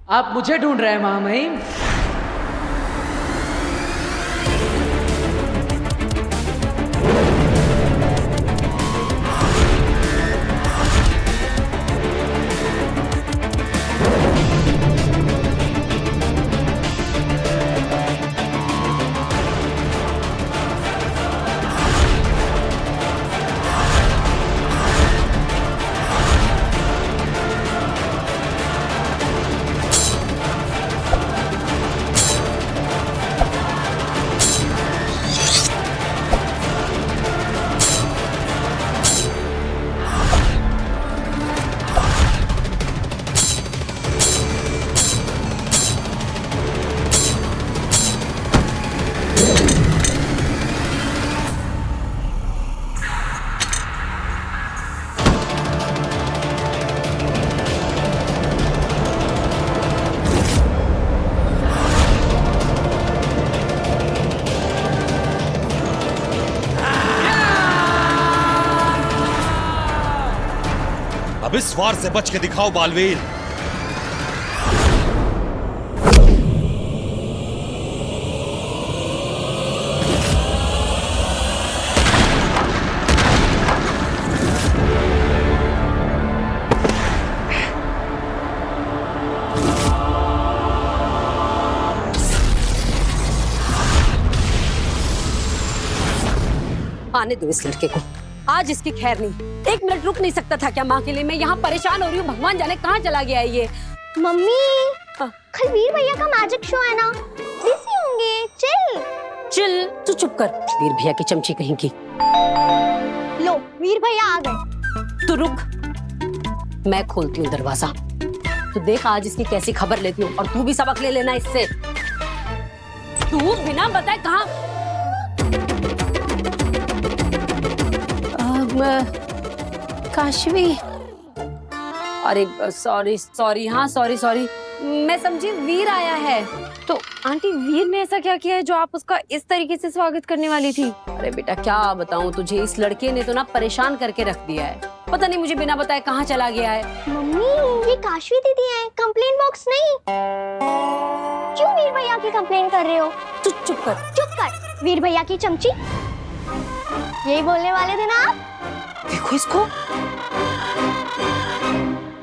आप मुझे ढूंढ रहे हैं महामहिम? अब इस वार से बच के दिखाओ बालवीर। आने दो इस लड़के को, आज इसकी खैर नहीं। एक मिनट रुक नहीं सकता था क्या माँ के लिए? मैं यहाँ परेशान हो रही हूँ, भगवान जाने कहाँ चला गया है ये। मम्मी कल वीर भैया का मैजिक शो है ना, बिजी होंगे। चिल चिल, तू चुप कर, वीर भैया की चमची कहीं की। लो वीर भैया आ गए। तू रुक, मैं खोलती हूँ दरवाजा, तो देख आज इसकी कैसी खबर लेती हूँ। और तू भी सबक ले लेना इससे। तू बिना बताए कहाँ? काशवी, अरे सॉरी सॉरी, हाँ सॉरी सॉरी, मैं समझी वीर आया है। तो आंटी वीर ने ऐसा क्या किया है जो आप उसका इस तरीके से स्वागत करने वाली थी? अरे बेटा क्या बताऊं तुझे, इस लड़के ने तो ना परेशान करके रख दिया है। पता नहीं मुझे बिना बताए कहाँ चला गया है। मम्मी ये काशवी दीदी है, कंप्लेन बॉक्स नहीं। क्यों वीर भैया की कंप्लेन कर रहे हो? तू चुप कर। चुप कर, वीर भैया की चमची। यही बोलने वाले थे ना आप? देखो इसको।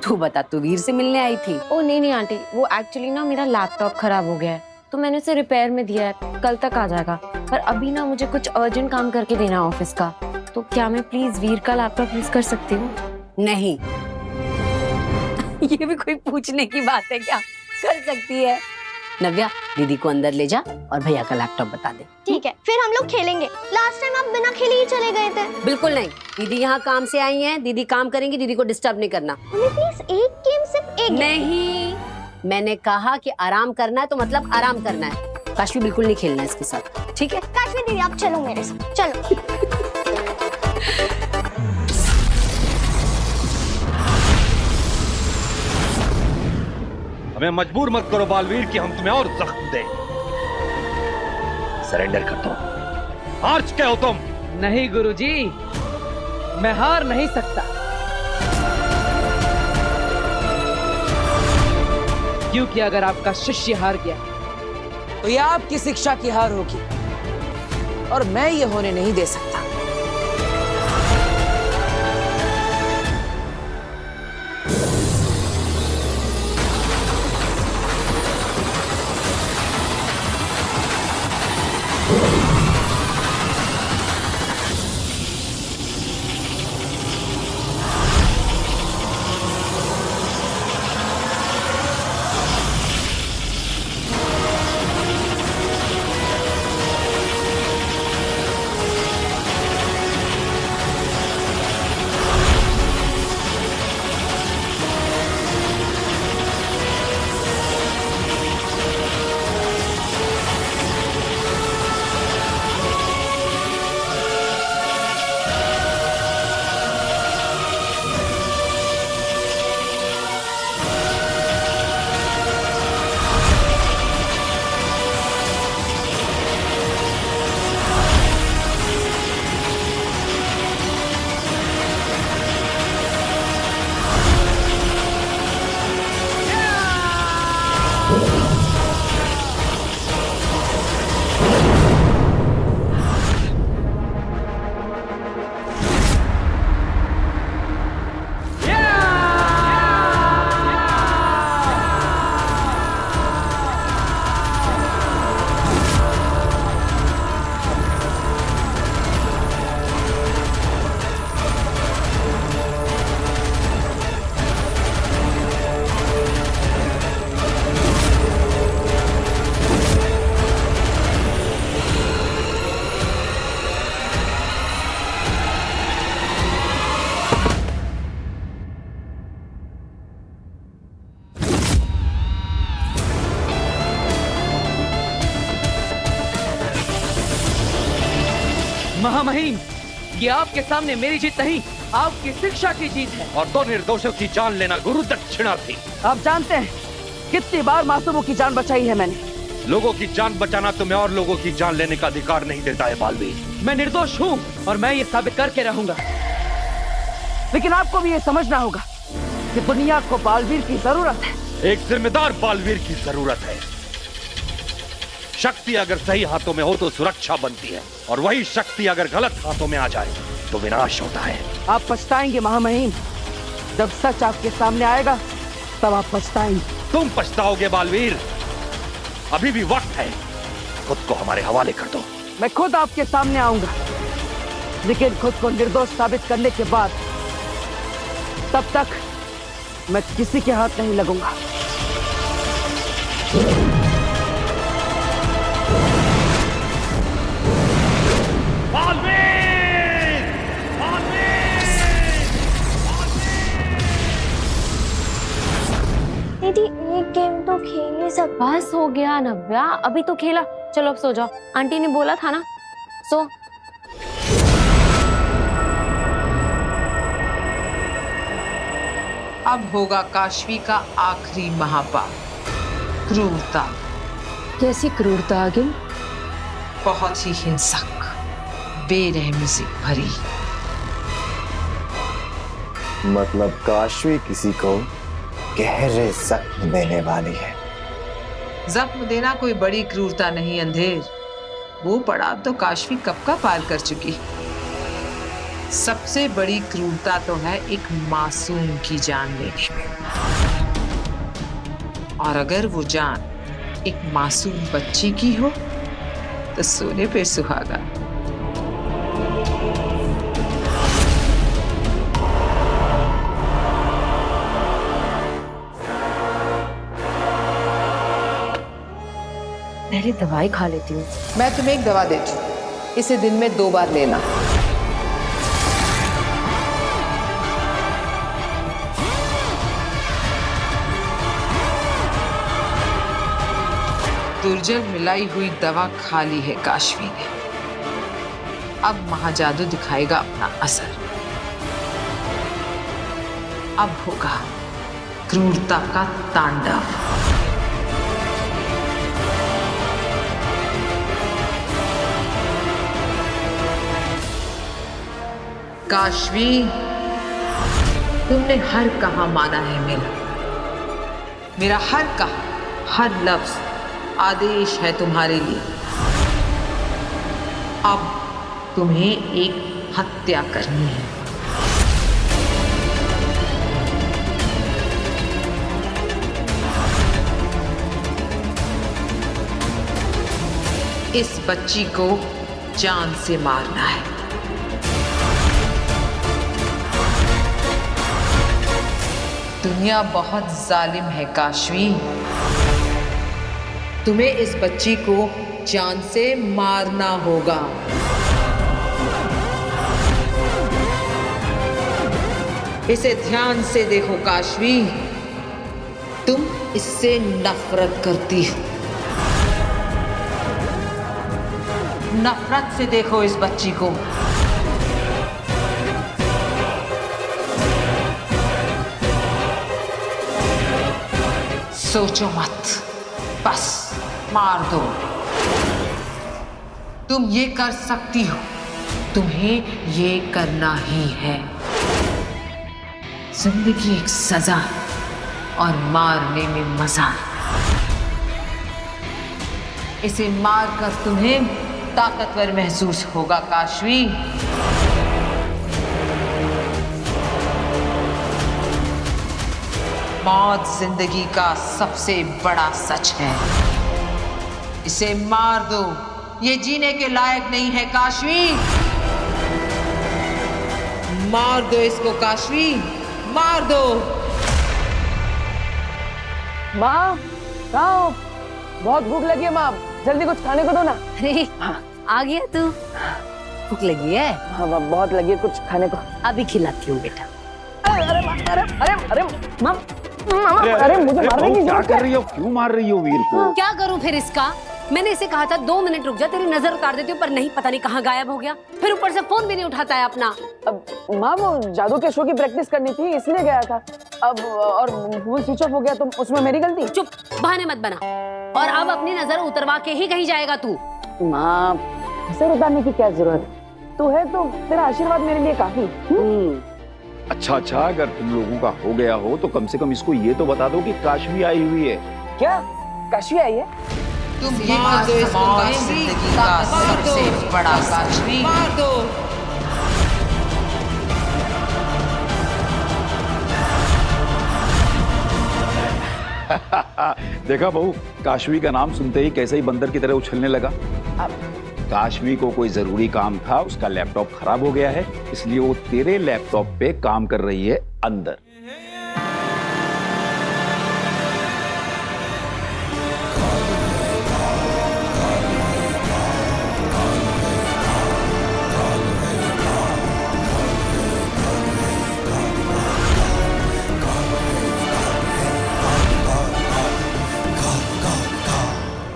तू बता, तू वीर से मिलने आई थी? ओ नहीं आंटी, वो एक्चुअली ना मेरा लैपटॉप खराब हो गया है, तो मैंने उसे रिपेयर में दिया है, कल तक आ जाएगा। पर अभी ना मुझे कुछ अर्जेंट काम करके देना है ऑफिस का, तो क्या मैं प्लीज वीर का लैपटॉप यूज कर सकती हूँ? नहीं। ये भी कोई पूछने की बात है क्या? कर सकती है। नव्या, दीदी को अंदर ले जा और भैया का लैपटॉप बता दे। ठीक है, फिर हम लोग खेलेंगे। लास्ट टाइम आप बिना खेले ही चले गए थे। बिल्कुल नहीं, दीदी यहाँ काम से आई हैं, दीदी काम करेंगी, दीदी को डिस्टर्ब नहीं करना। प्लीज एक गेम, सिर्फ एक। नहीं, मैंने कहा कि आराम करना है तो मतलब आराम करना है। काशवी बिल्कुल नहीं खेलना है इसके साथ, ठीक है? काशवी दीदी आप चलो मेरे साथ, चलो। हमें मजबूर मत करो बालवीर कि हम तुम्हें और जख्म दें। सरेंडर कर दो। हार चुके हो तुम। नहीं गुरुजी, मैं हार नहीं सकता, क्योंकि अगर आपका शिष्य हार गया तो यह आपकी शिक्षा की हार होगी, और मैं ये होने नहीं दे सकता। महामहिम, ये आपके सामने मेरी जीत नहीं, आपकी शिक्षा की जीत है। और दो निर्दोषों की जान लेना गुरु दक्षिणा थी। आप जानते हैं कितनी बार मासूमों की जान बचाई है मैंने। लोगों की जान बचाना तुम्हें और लोगों की जान लेने का अधिकार नहीं देता है बालवीर। मैं निर्दोष हूँ और मैं ये साबित करके रहूंगा। लेकिन आपको भी ये समझना होगा कि दुनिया को बालवीर की जरूरत है। एक जिम्मेदार बालवीर की जरूरत है। शक्ति अगर सही हाथों में हो तो सुरक्षा बनती है, और वही शक्ति अगर गलत हाथों में आ जाए तो विनाश होता है। आप पछताएंगे महामहिम, जब सच आपके सामने आएगा तब आप पछताएंगे। तुम पछताओगे बालवीर, अभी भी वक्त है। खुद को हमारे हवाले कर दो। मैं खुद आपके सामने आऊंगा, लेकिन खुद को निर्दोष साबित करने के बाद। तब तक मैं किसी के हाथ नहीं लगूंगा। दीदी एक गेम तो खेल ही सकते। बस हो गया नव्या, अभी तो खेला। चलो अब सो जाओ, आंटी ने बोला था ना, सो। अब होगा काशवी का आखिरी महापाप, क्रूरता। कैसी क्रूरता आगे? बहुत ही हिंसक, बेरहमी से भरी। मतलब काशवी किसी को गहरे जख्म देने वाली है। जख्म देना कोई बड़ी क्रूरता नहीं अंधेर, वो पड़ाव तो काशवी कब का पार कर चुकी। सबसे बड़ी क्रूरता तो है एक मासूम की जान लेने में, और अगर वो जान एक मासूम बच्ची की हो तो सोने पे सुहागा। पहले दवाई खा लेती हूँ। मैं तुम्हें एक दवा देती हूँ, इसे दिन में 2 बार लेना। दुर्जल मिलाई हुई दवा खा ली है काशवी ने। अब महाजादू दिखाएगा अपना असर। अब होगा क्रूरता का तांडव। काशवी, तुमने हर कहा माना है मेरा हर कहा, हर लफ्ज आदेश है तुम्हारे लिए। अब तुम्हें एक हत्या करनी है। इस बच्ची को जान से मारना है। दुनिया बहुत जालिम है काशवी, तुम्हें इस बच्ची को जान से मारना होगा। इसे ध्यान से देखो काशवी, तुम इससे नफरत करती हो। नफरत से देखो इस बच्ची को। सोचो मत, बस मार दो। तुम ये कर सकती हो, तुम्हें ये करना ही है। जिंदगी एक सजा और मारने में मजा। इसे मारकर तुम्हें ताकतवर महसूस होगा काशवी। मौत जिंदगी का सबसे बड़ा सच है। इसे मार दो, ये जीने के लायक नहीं है काशवी। मार दो इसको काशवी, मार दो। माँ, कहाँ हो? बहुत भूख लगी है माँ, जल्दी कुछ खाने को दो ना। अरे आ गया तू? भूख लगी है? हाँ माँ, बहुत लगी है, कुछ खाने को। अभी खिलाती हूँ बेटा। अरे माँ, अरे माँ, अरे मुझे मारने की क्या कर रही हो? क्यों मार रही हो वीर को? क्या करूं फिर इसका? मैंने इसे कहा था 2 मिनट रुक जा, तेरी नजर उतार देती हूँ, पर नहीं, पता नहीं कहाँ गायब हो गया। फिर ऊपर से फोन भी नहीं उठाता है अपना। अब माँ वो जादू के शो की प्रैक्टिस करनी थी इसलिए गया था। अब और फोन स्विच ऑफ हो गया तो उसमें मेरी गलती। चुप, बहाने मत बना। और अब अपनी नजर उतरवा के ही कहीं जाएगा तू। माँ नजर उतारने की क्या जरूरत है, तू है तो तेरा आशीर्वाद मेरे लिए काफी। अच्छा, अगर तुम लोगों का हो गया हो तो कम से कम इसको ये तो बता दो कि काशवी आई हुई है। क्या काशवी आई है? तुम ये मार दो इसको, जिंदगी का सबसे बड़ा काशवी। मार दो। देखा बहू, काशवी का नाम सुनते ही कैसे ही बंदर की तरह उछलने लगा। काशवी को कोई जरूरी काम था, उसका लैपटॉप खराब हो गया है, इसलिए वो तेरे लैपटॉप पे काम कर रही है अंदर।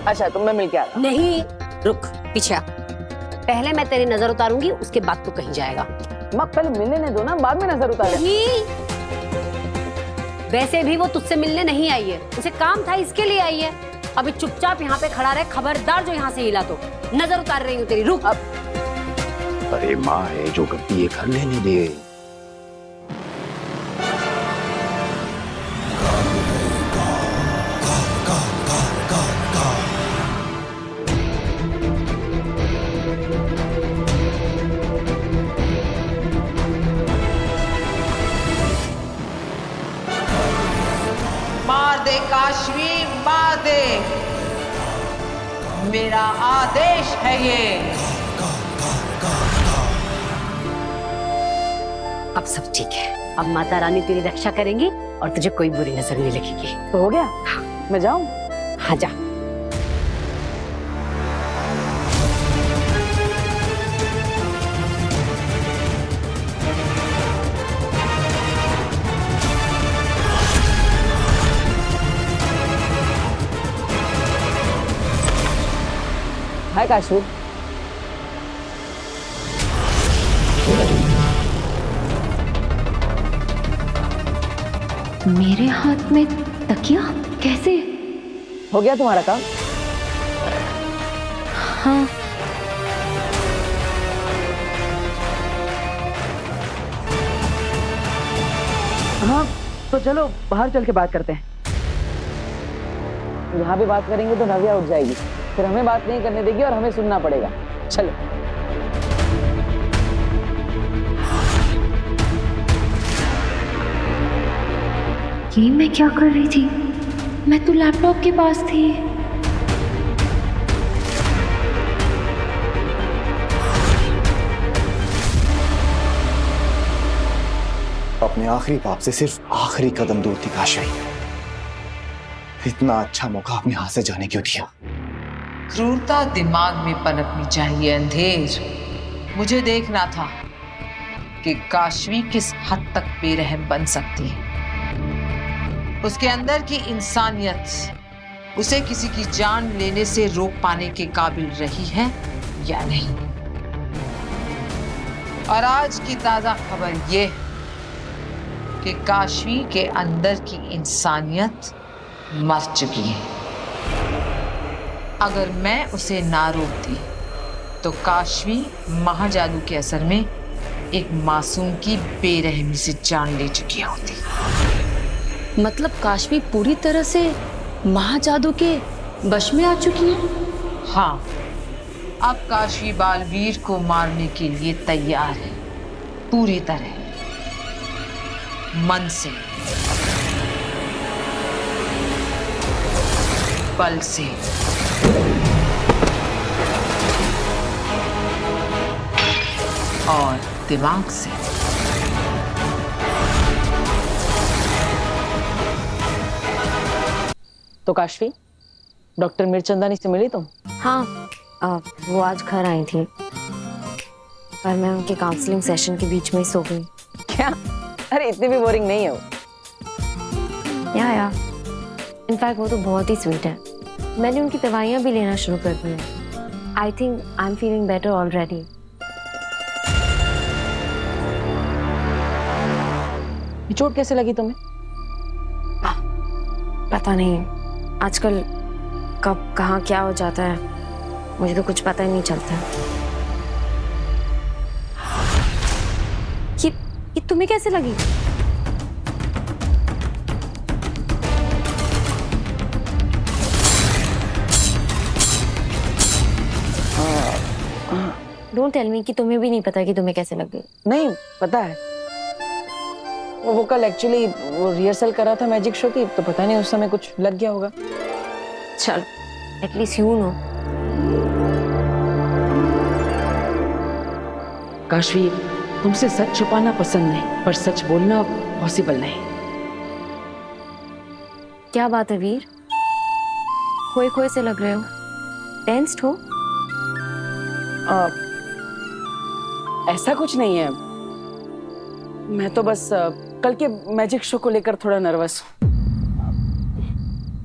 अच्छा तुम मैं मिल के आता। नहीं, रुक, पीछे आ। पहले मैं तेरी नजर उतारूंगी, उसके बाद तू कहीं जाएगा। माँ पहले मिलने दो ना, बाद में नजर उतारे। नहीं, वैसे भी वो तुझसे मिलने नहीं आई है, उसे काम था इसके लिए आई है। अभी चुपचाप यहाँ पे खड़ा रहे, खबरदार जो यहाँ से हिला तो नजर उतार रही हूँ तेरी। रुक। अरे माँ है जो गलती ये कर लेने दे। मार दे काशवी, मार दे। मेरा आदेश है ये। अब सब ठीक है, अब माता रानी तेरी रक्षा करेंगी और तुझे कोई बुरी नजर नहीं लगेगी। तो हो गया, मैं जाऊं? हाँ जा। हाय काशवी। मेरे हाथ में तकिया कैसे? हो गया तुम्हारा काम? हाँ। हाँ तो चलो बाहर चल के बात करते हैं। यहाँ भी बात करेंगे तो नव्या उठ जाएगी, फिर हमें बात नहीं करने देगी और हमें सुनना पड़ेगा। चलो। ये मैं क्या कर रही थी? मैं तो लैपटॉप के पास थी। अपने आखिरी पाप से सिर्फ आखिरी कदम दूर थी काशवी। इतना अच्छा मौका अपने हाथ से जाने क्यों दिया? क्रूरता दिमाग में पनपनी चाहिए अंधेर। मुझे देखना था कि काशवी किस हद तक बेरहम बन सकती है। उसके अंदर की इंसानियत उसे किसी की जान लेने से रोक पाने के काबिल रही है या नहीं। और आज की ताजा खबर ये है कि काशवी के अंदर की इंसानियत मर चुकी है। अगर मैं उसे ना रोकती तो काशवी महाजादू के असर में एक मासूम की बेरहमी से जान ले चुकी होती। मतलब काशवी पूरी तरह से महाजादू के वश में आ चुकी है? हाँ, अब काशवी बालवीर को मारने के लिए तैयार है, पूरी तरह मन से, बल से। और दिमाग से। तो काशवी, डॉक्टर मिर्चंदानी से मिली तुम? हाँ, वो आज घर आई थी, पर मैं उनके काउंसलिंग सेशन के बीच में ही सो गई। क्या? अरे इतनी भी बोरिंग नहीं है वो। या इनफैक्ट वो तो बहुत ही स्वीट है। मैंने उनकी दवाइयाँ भी लेना शुरू कर दी हैं। I think I am feeling better already. चोट कैसे लगी तुम्हें? पता नहीं, आजकल कब कहाँ क्या हो जाता है, मुझे तो कुछ पता ही नहीं चलता। ये तुम्हें कैसे लगी? डोंट टेल मी कि तुम्हें भी नहीं पता कि तुम्हें कैसे लग गई। नहीं पता है, वो कल एक्चुअली वो रिहर्सल कर रहा था मैजिक शो की, तो पता नहीं उस समय कुछ लग गया होगा। चल एटलीस्ट यू नो। काशवी, तुमसे सच छुपाना पसंद नहीं, पर सच बोलना पॉसिबल नहीं। क्या बात है वीर, खोए खोए से लग रहे हो, टेंस्ड हो? ऐसा कुछ नहीं है, मैं तो बस कल के मैजिक शो को लेकर थोड़ा नर्वस हूँ।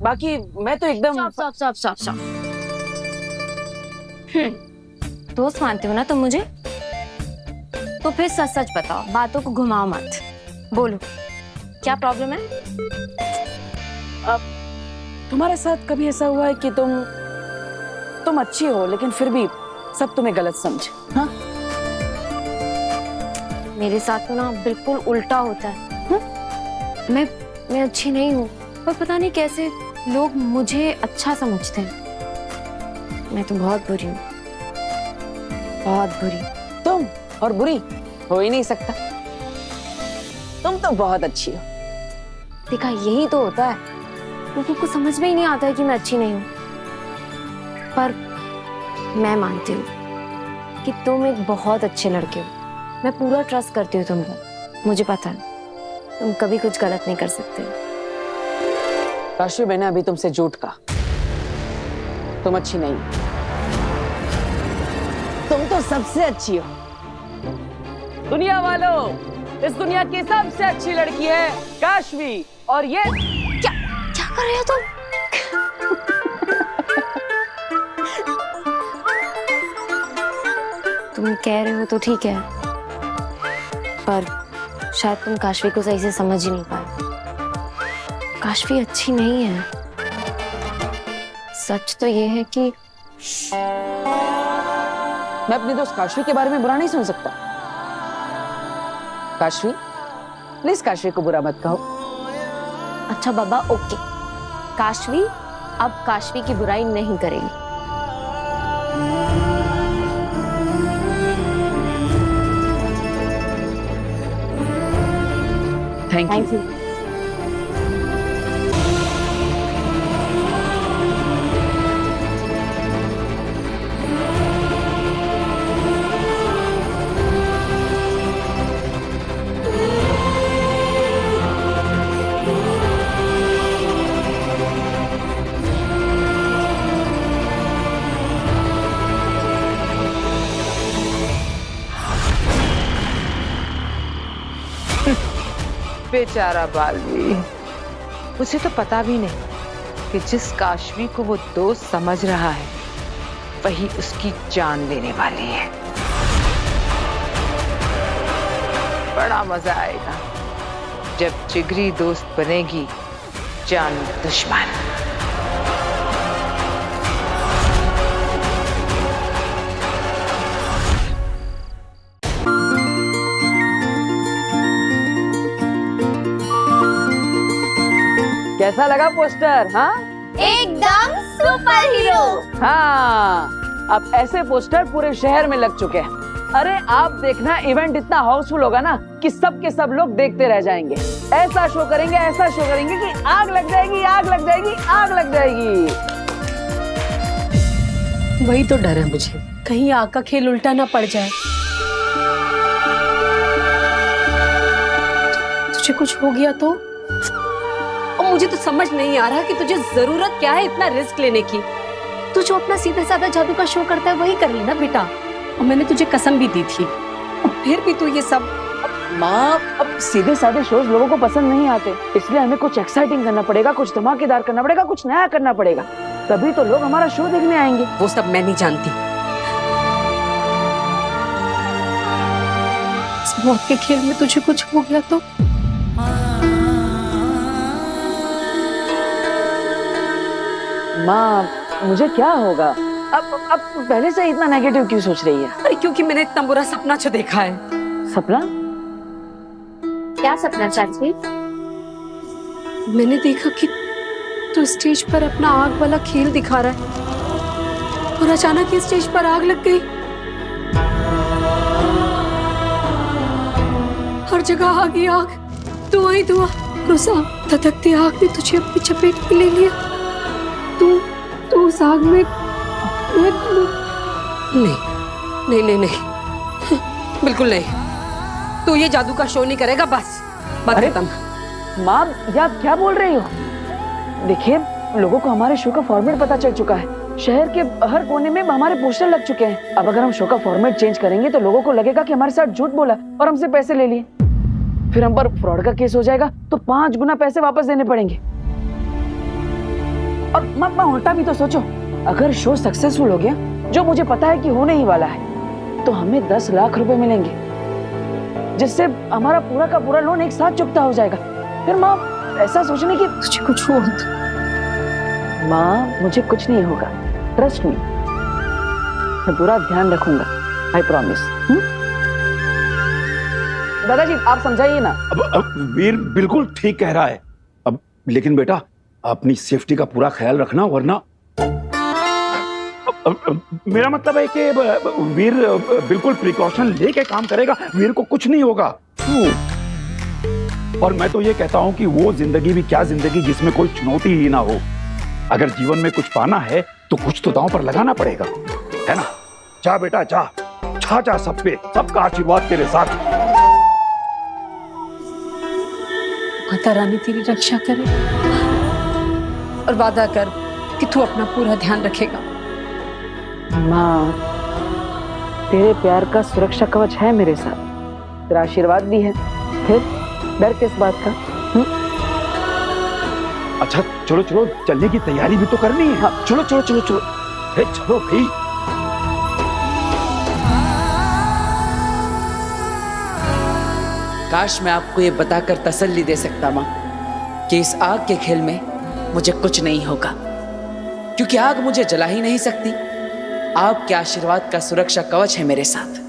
बाकी मैं तो एकदम स्टॉप। दोस्त मानते हो ना तुम मुझे? तो फिर सच सच बताओ, बातों को घुमाओ मत। बोलो क्या प्रॉब्लम है? तुम्हारे साथ कभी ऐसा हुआ है कि तुम अच्छी हो लेकिन फिर भी सब तुम्हें गलत समझे? हाँ, मेरे साथ तो ना बिल्कुल उल्टा होता है। मैं अच्छी नहीं हूँ, पर पता नहीं कैसे लोग मुझे अच्छा समझते हैं। मैं तो बहुत बुरी हूँ, बहुत बुरी। तुम और बुरी हो ही नहीं सकता, तुम तो बहुत अच्छी हो। देखा, यही तो होता है, लोगों को समझ में ही नहीं आता है कि मैं अच्छी नहीं हूँ। पर मैं मानती हूँ कि तुम एक बहुत अच्छे लड़के हो। मैं पूरा ट्रस्ट करती हूँ तुम पर। मुझे पता है तुम कभी कुछ गलत नहीं कर सकते। काशवी, मैंने अभी तुमसे झूठ कहा, तुम अच्छी नहीं, तुम तो सबसे अच्छी हो। दुनिया वालों, इस दुनिया की सबसे अच्छी लड़की है काशवी, और ये क्या कर रहे हो तुम? तुम कह रहे हो तो ठीक है, पर शायद तुम काशवी को सही से समझ ही नहीं पाए। काशवी अच्छी नहीं है। सच तो ये है कि मैं अपनी दोस्त काशवी के बारे में बुरा नहीं सुन सकता। काशवी, प्लीज काशवी को बुरा मत कहो। अच्छा बाबा, ओके। काशवी अब काशवी की बुराई नहीं करेगी। Thank you. बेचारा बालवीर, उसे तो पता भी नहीं कि जिस काशवी को वो दोस्त समझ रहा है वही उसकी जान लेने वाली है। बड़ा मजा आएगा जब जिगरी दोस्त बनेगी जान दुश्मन। कैसा लगा पोस्टर? हाँ, एकदम सुपर हीरो। हाँ, अब ऐसे पोस्टर पूरे शहर में लग चुके हैं। अरे आप देखना, इवेंट इतना हाउसफुल होगा ना कि सब के सब लोग देखते रह जाएंगे। ऐसा शो करेंगे कि आग लग जाएगी, आग लग जाएगी, आग लग जाएगी। वही तो डर है मुझे, कहीं आग का खेल उल्टा ना पड़ जाए। तुझे कुछ हो गया तो? और मुझे तो समझ नहीं आ रहा कि तुझे जरूरत क्या है इतना रिस्क लेने की। तू जो अपना सीधा साधा जादू का शो करता है वही कर लेना बेटा। और मैंने तुझे कसम भी दी थी, और फिर भी तू ये सब। माँ, अब सीधे साधे शोज लोगों को पसंद नहीं आते, इसलिए हमें कुछ एक्साइटिंग करना पड़ेगा, कुछ धमाकेदार करना पड़ेगा, कुछ नया करना पड़ेगा। तभी तो लोग हमारा शो देखने आएंगे। वो सब मैं नहीं जानती। इस मौत के खेल में तुझे कुछ हो गया तो माँ, मुझे क्या होगा? अब पहले से इतना नेगेटिव क्यों सोच रही है? अरे क्योंकि मैंने इतना बुरा सपना जो देखा है। सपना? क्या सपना चाची? मैंने देखा कि तू स्टेज पर अपना आग वाला खेल दिखा रहा है और अचानक ही स्टेज पर आग लग गई। हर जगह आग ही आग, धुआं ही धुआं। रोसा, धधकती आग ने तुझे अपनी चपेट में ले लिया। तू उस आग में नहीं नहीं नहीं नहीं, बिल्कुल नहीं। तू ये जादू का शो नहीं करेगा, बस बात खत्म। माँ, ये आप क्या बोल रही हो? देखिए, लोगों को हमारे शो का फॉर्मेट पता चल चुका है। शहर के हर कोने में हमारे पोस्टर लग चुके हैं। अब अगर हम शो का फॉर्मेट चेंज करेंगे तो लोगों को लगेगा कि हमारे साथ झूठ बोला और हमसे पैसे ले लिए। फिर हम पर फ्रॉड का केस हो जाएगा तो 5 गुना पैसे वापस देने पड़ेंगे। और माँ, उल्टा भी तो सोचो, अगर शो सक्सेसफुल हो गया, जो मुझे पता है कि होने ही वाला है, तो हमें 10 लाख रुपए मिलेंगे, जिससे हमारा पूरा का पूरा लोन एक साथ चुकता हो जाएगा। फिर माँ, ऐसा सोचने की तुझे कुछ हुआ तो माँ, मुझे कुछ नहीं होगा, ट्रस्ट मी। मैं पूरा ध्यान रखूंगा, आई प्रॉमिस। दादाजी, आप समझाइए ना। अब वीर बिल्कुल ठीक कह रहा है। अब लेकिन बेटा, अपनी सेफ्टी का पूरा ख्याल रखना, वरना मेरा मतलब है कि वीर बिल्कुल प्रिकॉशन लेके काम करेगा, वीर को कुछ नहीं होगा। और मैं तो ये कहता हूं कि वो जिंदगी भी क्या जिंदगी जिसमें कोई चुनौती ही ना हो। अगर जीवन में कुछ पाना है तो कुछ तो दांव पर लगाना पड़ेगा, है ना? जा बेटा जा, छा सब पे, सबका आशीर्वाद तेरे साथ। माता रानी तेरी रक्षा करे और वादा कर कि तू अपना पूरा ध्यान रखेगा। माँ, तेरे प्यार का सुरक्षा कवच है मेरे साथ, तेरा आशीर्वाद भी है, फिर डर किस बात का? अच्छा चलो चलो, चलने की तैयारी भी तो करनी है। हाँ, चलो चलो चलो चलो। चलो भाई। काश मैं आपको ये बताकर तसल्ली दे सकता माँ कि इस आग के खेल में मुझे कुछ नहीं होगा, क्योंकि आग मुझे जला ही नहीं सकती। आपके आशीर्वाद का सुरक्षा कवच है मेरे साथ।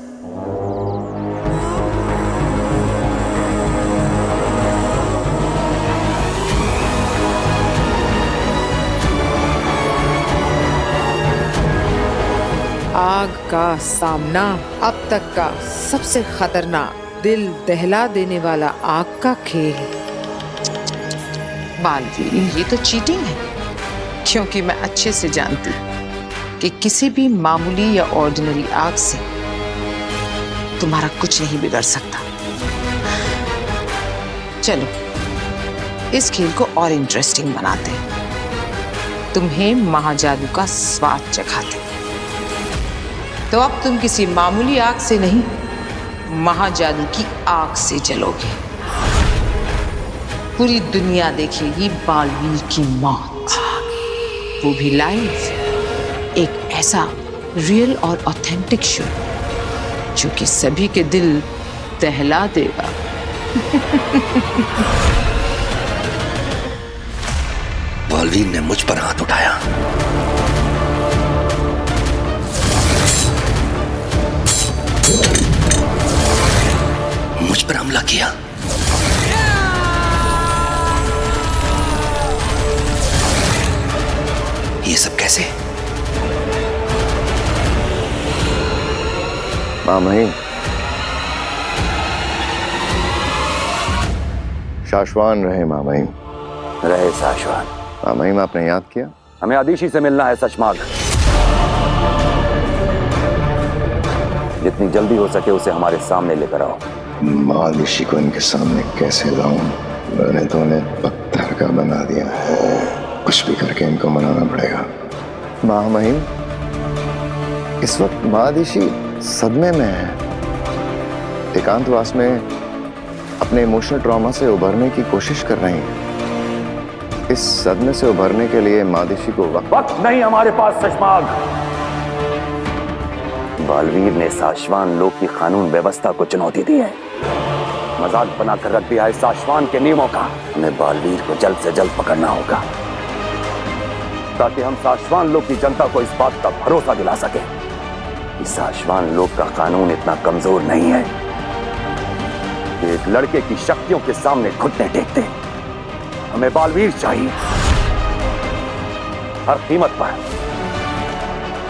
आग का सामना अब तक का सबसे खतरनाक, दिल दहला देने वाला आग का खेल। बालवीर, ये तो चीटिंग है, क्योंकि मैं अच्छे से जानती कि किसी भी मामूली या ऑर्डिनरी आग से तुम्हारा कुछ नहीं बिगड़ सकता। चलो इस खेल को और इंटरेस्टिंग बनाते हैं, तुम्हें महाजादू का स्वाद चखाते। तो अब तुम किसी मामूली आग से नहीं, महाजादू की आग से जलोगे। पूरी दुनिया देखेगी बालवीर की मौत, वो भी लाइव। एक ऐसा रियल और ऑथेंटिक शो जो कि सभी के दिल दहला देगा। बालवीर ने मुझ पर हाथ उठाया, मुझ पर हमला किया। ये सब कैसे? माँ महिम, शाश्वान रहे माँ महिम। रहे शाश्वात। माँ महिम, आपने याद किया? हमें आदिशी से मिलना है सचमार्ग। जितनी जल्दी हो सके उसे हमारे सामने लेकर आओ। मादिशी को इनके सामने कैसे लाऊं? मैंने तो उन्हें पत्थर का बना दिया है, कुछ भी करके इनको मनाना पड़ेगा। माँ महिम, इस वक्त मादिशी सदमे में है, एकांतवास में अपने इमोशनल ट्रॉमा से उभरने की कोशिश कर रही है। इस सदमे से उभरने के लिए मादिशी को वक्त नहीं हमारे पास शशमाग। बालवीर ने साशवान लोक की कानून व्यवस्था को चुनौती दी है, मजाक बनाकर रख दिया है साशवान के नियमों का। हमें बालवीर को जल्द से जल्द पकड़ना होगा ताकि हम साशवान लोक की जनता को इस बात का भरोसा दिला सके कि साशवान लोक का कानून इतना कमजोर नहीं है कि एक लड़के की शक्तियों के सामने घुटने टेकते। हमें बालवीर चाहिए हर कीमत पर।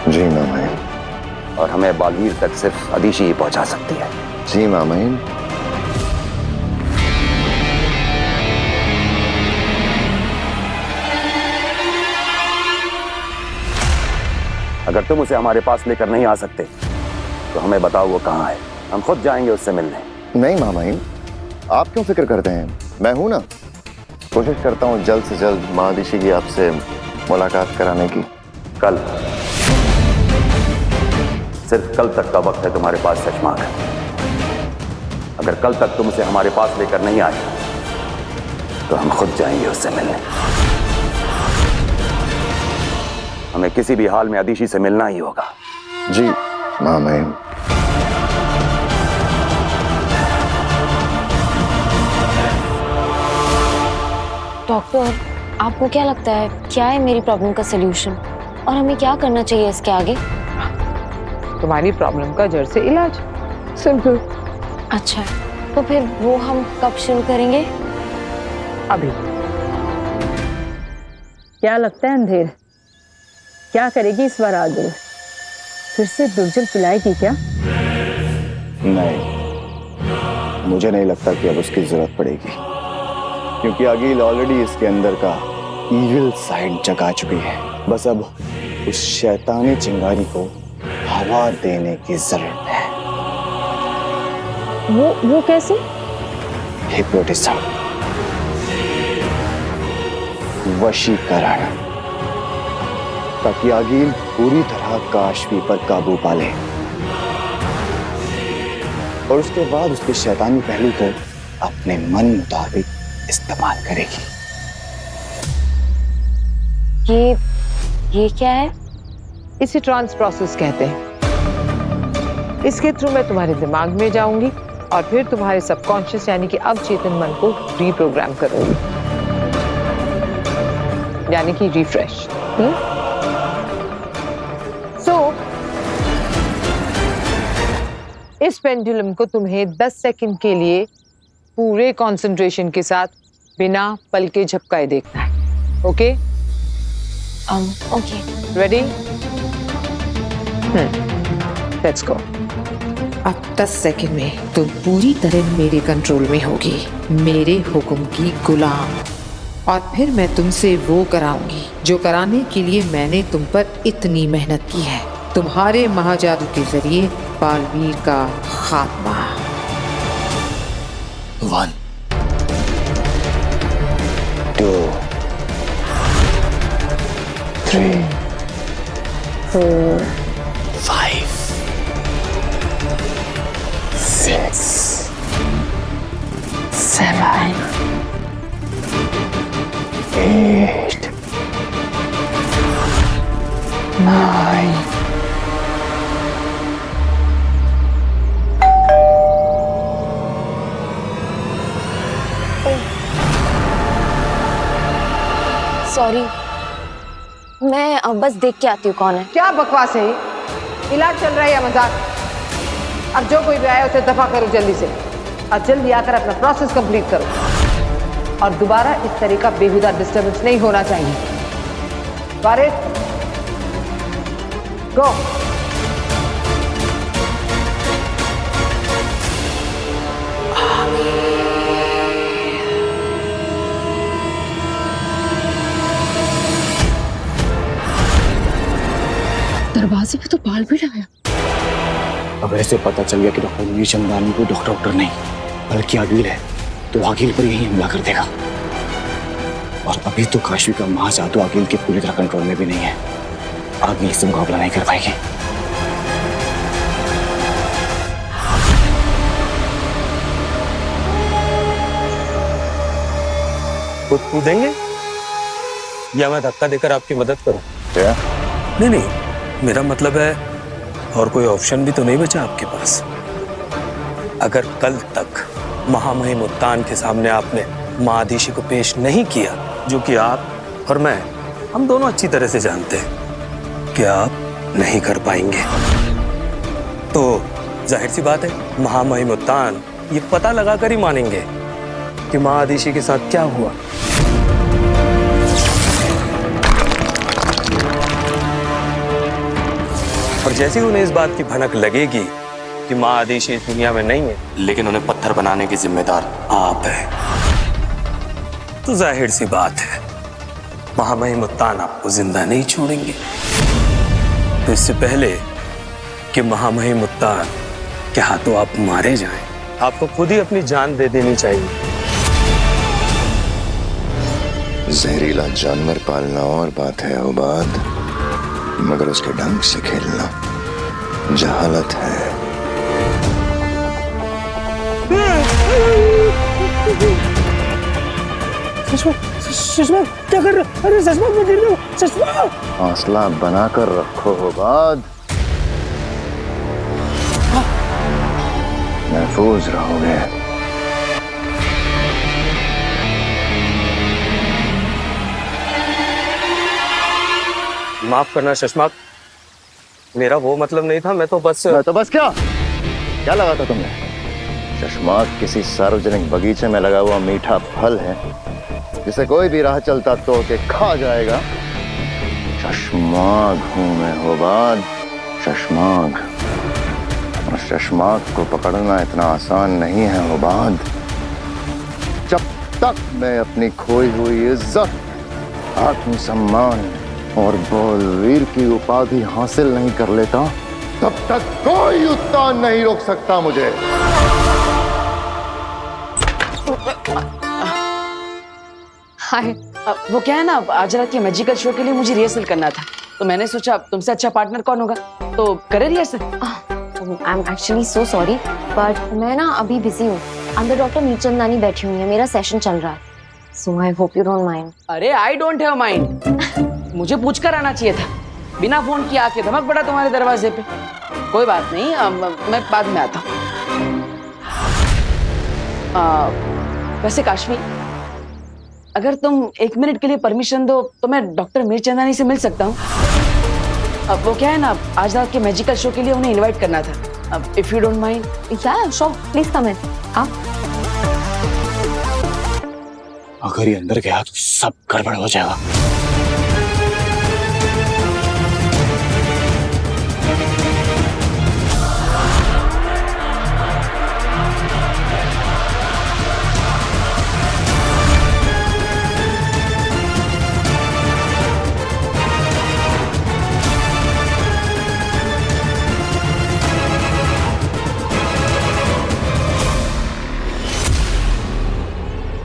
जी मामाइन। और हमें बालवीर तक सिर्फ अदीशी ही पहुंचा सकती है। जी मामाइन। अगर तुम उसे हमारे पास लेकर नहीं आ सकते तो हमें बताओ वो कहाँ है, हम खुद जाएंगे उससे मिलने। नहीं मामाइन, आप क्यों फिक्र करते हैं, मैं हूं ना। कोशिश करता हूं जल्द से जल्द मादिशी की आपसे मुलाकात कराने की। कल, सिर्फ कल तक का वक्त है तुम्हारे पास शशमाग। अगर कल तक तुम उसे हमारे पास लेकर नहीं आए तो हम खुद जाएंगे उससे मिलने। हमें किसी भी हाल में अदीशी से मिलना ही होगा। जी मामाइन। डॉक्टर, आपको क्या लगता है क्या है मेरी प्रॉब्लम का सलूशन और हमें क्या करना चाहिए इसके आगे? तुम्हारी प्रॉब्लम का जड़ से इलाज, सिंपल। अच्छा, तो फिर वो हम कब शुरू करेंगे? अभी। क्या लगता है अंधेर, क्या करेगी इस बार आगे? फिर से दुर्जल पिलाएगी क्या? नहीं, मुझे नहीं लगता कि अब उसकी जरूरत पड़ेगी, क्योंकि आगिल ऑलरेडी इसके अंदर का इविल साइड जगा चुकी है। बस अब उस शैतानी चिंगारी को हवा देने की जरूरत है। वो कैसे? हिप्नोटिज्म, वशीकरण, ताकि आगिल पूरी तरह काशवी पर काबू पा ले और उसके बाद उसके शैतानी पहलू को अपने मन मुताबिक इस्तेमाल करेगी। ये क्या है? इसे ट्रांस प्रोसेस कहते हैं। इसके थ्रू मैं तुम्हारे दिमाग में जाऊंगी और फिर तुम्हारे सबकॉन्शियस यानी कि अवचेतन मन को रीप्रोग्राम करूंगी, यानी कि रिफ्रेश। इस पेंडुलम को तुम्हें 10 सेकंड के लिए पूरे कंसंट्रेशन के साथ बिना पल के झपकाए देखना है। Okay? Okay. Ready? Let's go. अब 10 सेकंड में तुम पूरी तरह मेरे कंट्रोल में होगी, मेरे हुक्म की गुलाम। और फिर मैं तुमसे वो कराऊंगी जो कराने के लिए मैंने तुम पर इतनी मेहनत की है, तुम्हारे महाजादू के जरिए बालवीर का खात्मा। 1 2 3 4 5 6 7 8 9 सॉरी, मैं बस देख के आती हूँ कौन है। क्या बकवास है ये? इलाज चल रहा है या मजाक? अब जो कोई भी आया उसे दफा करो जल्दी से, और जल्दी आकर अपना प्रोसेस कंप्लीट करो। और दोबारा इस तरह का बेहुदा डिस्टर्बेंस नहीं होना चाहिए। वारिस, गो। दरवाजे पे तो बाल भी लगाया। अब ऐसे पता चल गया कि डॉक्टर मुनीर चंदानी को डॉक्टर नहीं बल्कि आगिल है, तो आगिल पर यही हमला कर देगा। और अभी तो काशवी का महाजादू आगिल के पूरी तरह कंट्रोल में भी नहीं है, आगिल से मुकाबला नहीं कर पाएगी। खुद देंगे? या मैं धक्का देकर आपकी मदद करूं? क्या? नहीं नहीं, मेरा मतलब है और कोई ऑप्शन भी तो नहीं बचा आपके पास। अगर कल तक महामहिम उत्तान के सामने आपने माँ आदिशी को पेश नहीं किया, जो कि आप और मैं हम दोनों अच्छी तरह से जानते हैं कि आप नहीं कर पाएंगे, तो जाहिर सी बात है महामहिम उत्तान ये पता लगाकर ही मानेंगे कि माँ आदिशी के साथ क्या हुआ। और जैसे ही उन्हें इस बात की भनक लगेगी कि माँ आदिशी इस दुनिया में नहीं है, लेकिन उन्हें पत्थर बनाने की जिम्मेदार आप हैं, तो जाहिर सी बात है महामहिम उत्तान आपको जिंदा नहीं छोड़ेंगे। तो इससे पहले कि महामहिम उत्तान के हाथों आप मारे जाएं, आपको खुद ही अपनी जान दे देनी चाहिए। जहरीला जानवर पालना और बात है उबाद, मगर उसके ढंग से खेलना जहालत है। सुषमा क्या कर रहे? अरे सुषमा मैं गिर रहा हूं। सुषमा हौसला बनाकर रखो उबाद, महफूज रहोगे। माफ करना सुषमा, मेरा वो मतलब नहीं था। मैं तो बस क्या लगा था तुमने? शशमाक किसी सार्वजनिक बगीचे में लगा हुआ मीठा फल है जिसे कोई भी राह चलता तोड़ के खा जाएगा। शशमाक हूं मैं होबाद, शशमाक। और शशमाक को पकड़ना इतना आसान नहीं है होबाद। जब तक मैं अपनी खोई हुई इज्जत, आत्मसम्मान और बलवीर की उपाधि हासिल नहीं कर लेता, तब तक कोई उत्तान नहीं रोक सकता मुझे। हाय। वो क्या है ना, आज रात के मैजिकल शो के लिए मुझे रिहर्सल करना था, तो मैंने सोचा तुमसे अच्छा पार्टनर कौन होगा, तो करे rehearsal. I am actually so sorry, but मैं ना अभी बिजी हूँ। अंदर डॉक्टर नीलचंदानी बैठी हुई है, मेरा सेशन चल रहा है, so I hope you don't mind. अरे आई डोंट हैव माइंड, मुझे पूछ कर आना चाहिए था, बिना फोन किए आके धमक पड़ा तुम्हारे दरवाजे पे। कोई बात नहीं, मैं बाद में आता हूँ। वैसे काश्मी, अगर तुम 1 मिनट के लिए परमिशन दो तो मैं डॉक्टर मीरचंदानी से मिल सकता हूँ। अब वो क्या है ना, आज रात के मैजिकल शो के लिए उन्हें इनवाइट करना था। अब इफ यू डोंट माइंड। या श्योर, प्लीज कम इन। हाँ, अगर ये अंदर गया तो सब गड़बड़ हो जाएगा।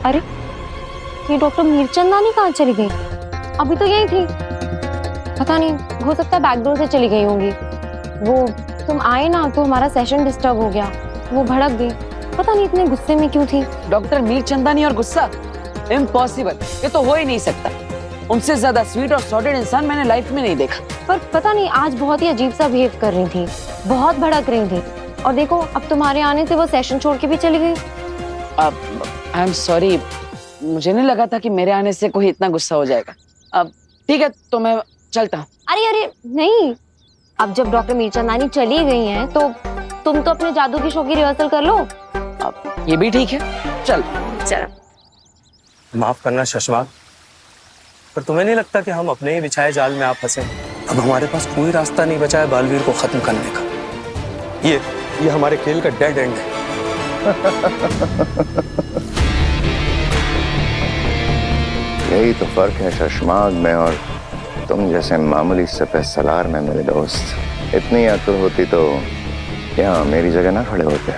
अरे ये डॉक्टर मीरचंदानी कहाँ चली गई? अभी तो यही थी। पता नहीं, हो सकता है बैकडोर से चली गई होंगी। वो तुम आए ना तो हमारा सेशन डिस्टर्ब हो गया, वो भड़क गई। पता नहीं इतने गुस्से में क्यों थी। डॉक्टर मीरचंदानी और गुस्सा, इम्पॉसिबल, ये तो हो ही नहीं सकता। उनसे ज्यादा स्वीट और सॉर्टेड इंसान मैंने लाइफ में नहीं देखा। पर पता नहीं आज बहुत ही अजीब सा बिहेव कर रही थी, बहुत भड़क रही थी। और देखो अब तुम्हारे आने से वो सेशन छोड़ के भी चली गई। आई एम सॉरी, मुझे नहीं लगा था कि मेरे आने से कोई इतना गुस्सा हो जाएगा। अब ठीक है, तो मैं चलता हूँ। अरे अरे नहीं, अब जब डॉक्टर मीरचंदानी चली गई हैं तो तुम तो अपने जादू की शो की रिहर्सल कर लो। अब ये भी ठीक है, चल। माफ करना शशमाक, पर तुम्हें नहीं लगता कि हम अपने ही बिछाए जाल में आप फंसे? अब हमारे पास कोई रास्ता नहीं बचा है बालवीर को खत्म करने का। ये हमारे खेल का डेड एंड है। यही तो फर्क है शशमाग में और तुम जैसे मामूली सफेद सलार में मेरे दोस्त। इतनी अक्ल होती तो क्या मेरी जगह ना खड़े होते?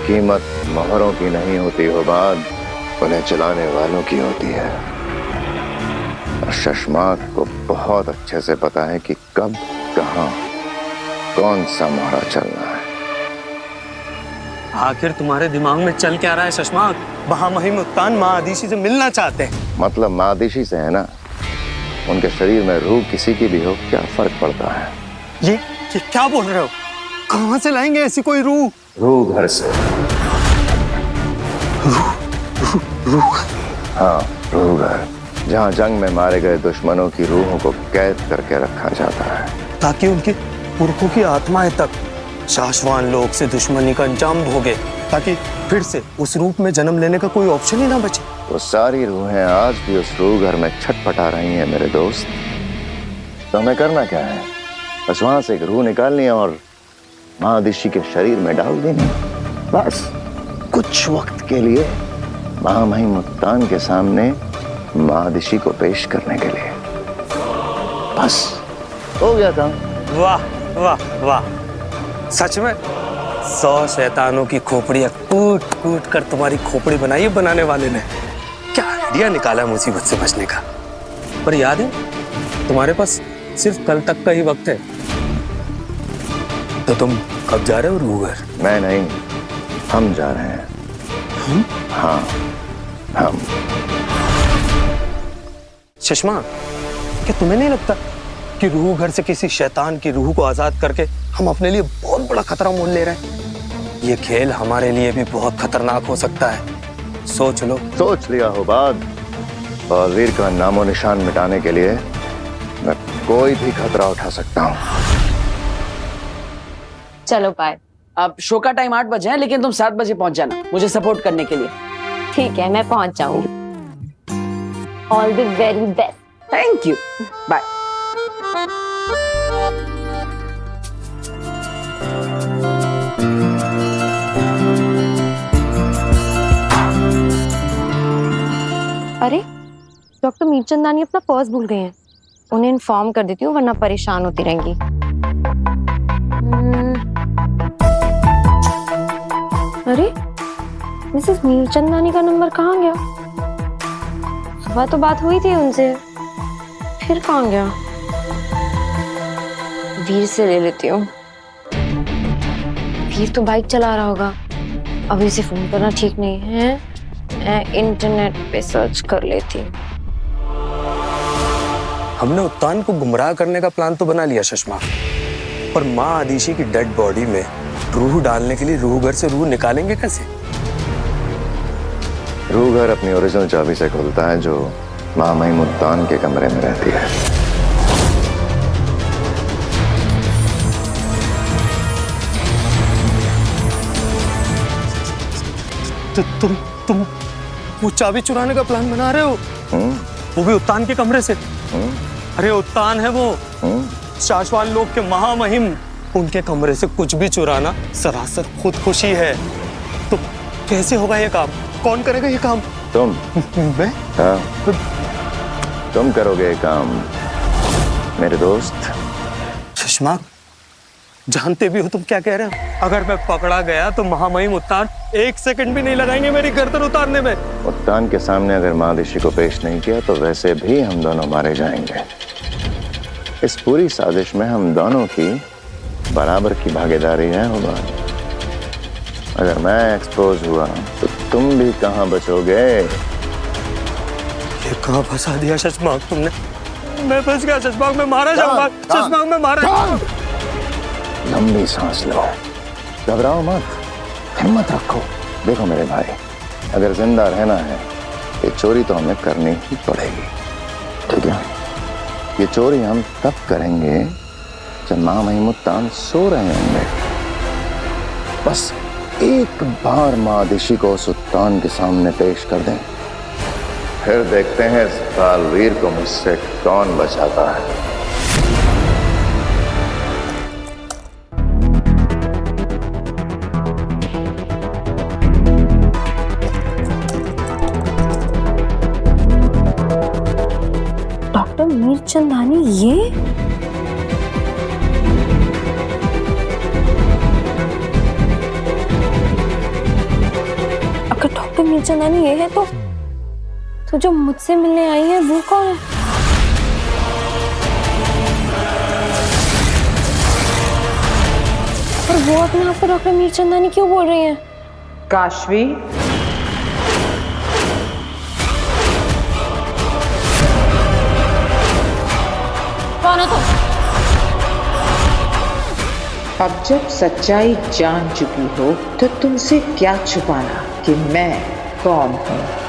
कीमत मोहरों की नहीं होती हो बात, उन्हें चलाने वालों की होती है। और शशमाग को बहुत अच्छे से पता है कि कब, कहां, कौन सा मोहरा चलना है। आखिर तुम्हारे दिमाग में चल क्या रहा है शशमाक? महामहिम उत्तान माँ आदिशी से मिलना चाहते हैं। मतलब मादिशी से है ना, उनके शरीर में रूह किसी की भी हो, क्या फर्क पड़ता है? ये क्या बोल रहे हो? कहाँ से लाएंगे ऐसी कोई रूह? रूह घर से। रूह? हाँ, रूह घर, जहाँ जंग में मारे गए दुश्मनों की रूहों को कैद करके रखा जाता है, ताकि उनके पुरखों की आत्माएं तक शाश्वान लोक से दुश्मनी का अंजाम भोगे, ताकि फिर से उस रूप में जन्म लेने का कोई ऑप्शन ही ना बचे। वो सारी रूहें आज भी उस रूह घर में छटपटा रही हैं मेरे दोस्त। तो हमें करना क्या है? बस वहां से एक रूह निकालनी है और महादिशी के शरीर में डाल देनी, बस कुछ वक्त के लिए महामहिम मुत्तान के सामने महादिशी को पेश करने के लिए। बस हो गया था। वाह वाह वाह, सच में 100 शैतानों की खोपड़ियां कूट कूट कर तुम्हारी खोपड़ी बनाई है बनाने वाले ने। क्या आइडिया निकाला मुसीबत से बचने का। पर याद है, तुम्हारे पास सिर्फ कल तक का ही वक्त है। तो तुम कब जा रहे हो रूह घर? मैं नहीं, हम जा रहे हैं। हम? हाँ, हम। सुषमा, क्या तुम्हें नहीं लगता कि रूह घर से किसी शैतान की रूह को आजाद करके हम अपने लिए बहुत बड़ा खतरा मोल ले रहे हैं? ये खेल हमारे लिए भी बहुत खतरनाक हो सकता है। सोच लो। सोच लिया हो बात। बलवीर का नामो निशान मिटाने के लिए मैं कोई भी खतरा उठा सकता हूँ। चलो बाय। अब शो का टाइम 8 बजे है, लेकिन तुम 7 बजे पहुंच जाना मुझे सपोर्ट करने के लिए। ठीक है, मैं पहुंच जाऊंगी। All the very best. Thank you, bye. अरे डॉक्टर मीरचंदानी अपना पर्स भूल गए हैं। उन्हें इन्फॉर्म कर देती हूँ, वरना परेशान होती रहेंगी। अरे मिसेस मीरचंदानी का नंबर कहाँ गया? सुबह तो बात हुई थी उनसे, फिर कहाँ गया? वीर से ले लेती हूँ। वीर तो बाइक चला रहा होगा, अभी उसे फोन करना ठीक नहीं है। मैं इंटरनेट पे सर्च कर लेती हूँ। हमने उत्तान को गुमराह करने का प्लान तो बना लिया सुषमा, पर माँ आदिशी की डेड बॉडी में रूह डालने के लिए रूह घर से रूह निकालेंगे कैसे? रूह घर अपनी ओरिजिनल चाबी से खुलता है, जो महामहिम मुत्तान के कमरे में रहती है। तो तुम वो चाबी चुराने का प्लान बना रहे हो? वो भी उत्तान के कमरे से? अरे उत्तान है वो, शाश्वान लोक के महामहिम, उनके कमरे से कुछ भी चुराना सरासर खुदकुशी है। तो कैसे होगा ये काम? कौन करेगा ये काम? तुम। मैं? हाँ, तुम करोगे ये काम मेरे दोस्त। सुषमा, जानते भी हो तुम क्या कह रहे हो? अगर मैं पकड़ा गया तो महामहिम उत्तान 1 सेकंड भी नहीं लगाएंगे मेरी गर्दन उतारने में। उत्तान के सामने अगर महादिशी को पेश नहीं किया तो वैसे भी हम दोनों मारे जाएंगे। इस पूरी साजिश में हम दोनों की बराबर की भागीदारी है होगा। अगर मैं एक्सपोज हुआ तो तुम भी कहाँ बचोगे? ये कहाँ फंसा दिया शशमाक तुमने? मैं फंस गया शशमाक, मैं मारा जाऊंगा। शशमाक, मैं मारा जाऊंगा। लंबी सांस लो, घबराओ मत, हिम्मत रखो। देखो मेरे भाई, अगर जिंदा रहना है ये चोरी तो हमें करनी ही पड़ेगी, ठीक है? ये चोरी हम तब करेंगे जब महामहिम मुत्तान सो रहे होंगे। बस एक बार महादिशी को सुल्तान के सामने पेश कर दें, फिर देखते हैं इस बालवीर को मुझसे कौन बचाता है। डॉक्टर मीरचंदानी ये? अगर डॉक्टर मीरचंदानी ये है तो जो मुझसे मिलने आई है वो कौन है? और वो अपने आप को डॉक्टर मीरचंदानी क्यों बोल रही हैं? काशवी, अब जब सच्चाई जान चुकी हो तो तुमसे क्या छुपाना कि मैं कौन हूँ।